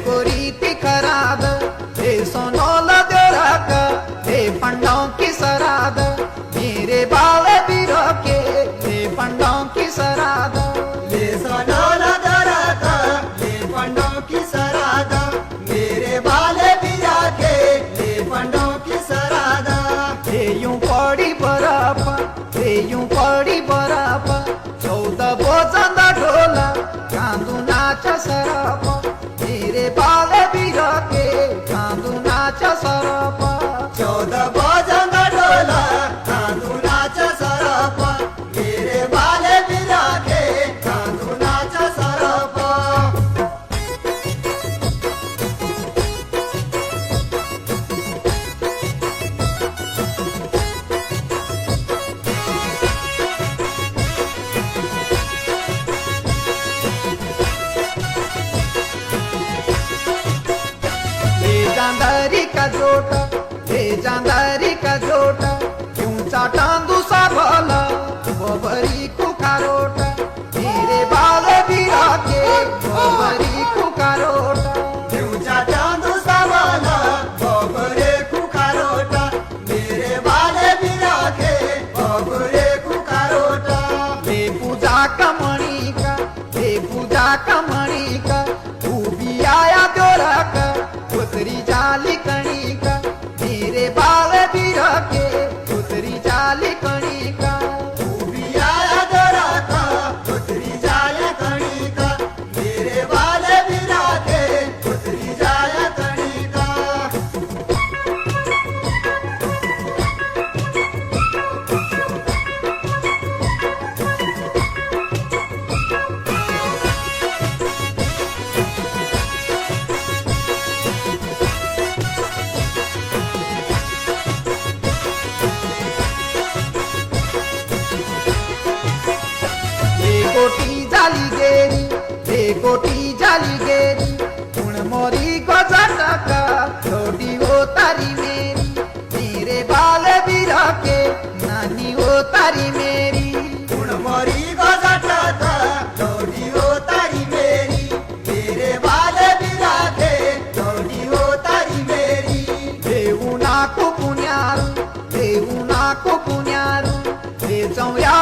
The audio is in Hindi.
कोरी ती खराद हे सोनोल देरक हे पंडों की सराद मेरे बाले बिरो के हे पंडों की सराद ये सोनोल देरक हे पंडों की सराद मेरे बाले बिरा के हे पंडों की सराद हे यूं पड़ी बरफ हे यूं पड़ी बरफ 14 बोझंदा ढोला कांदू नाच सरप मेरे बाले बिरो के कांदू नाच सरप 14 बोझंदा ढोला कांदू नाच सरप मेरे बाले बिरा के कांदू नाच सरप जांदारी का जोटा हे जांदारी का जोटा क्यों चाटांदू सा भला बबरी कुकारोटा मेरे बाले बिरा के बबरी कुकारोटा देवचा चांदू सावाला बबरे कुकारोटा मेरे बाले बिरा के बबरे कुकारोटा हे पूजा कमणी का हे पूजा कमणी का तू भी आया द्योरा का उतरी जाली कणी का मेरे बाले बिरा के उतरी जाली कणी का आया दोरा का उतरी जाए कणी का मेरे बाले बिरा के उतरी जाए कणी का गोटी जाली गेरी हे गोटी जाली गेरी उण मोरी गजाटका छोटी हो तारी मेरी मेरे बाले बिरा के नानी हो तारी मेरी मोरी गजाटा था थोड़ी हो तारी मेरी मेरे बाले बिरा के थोड़ी हो तारी मेरी देऊ नाको पुण्यारू देऊ नाको पुण्यारू हे चौया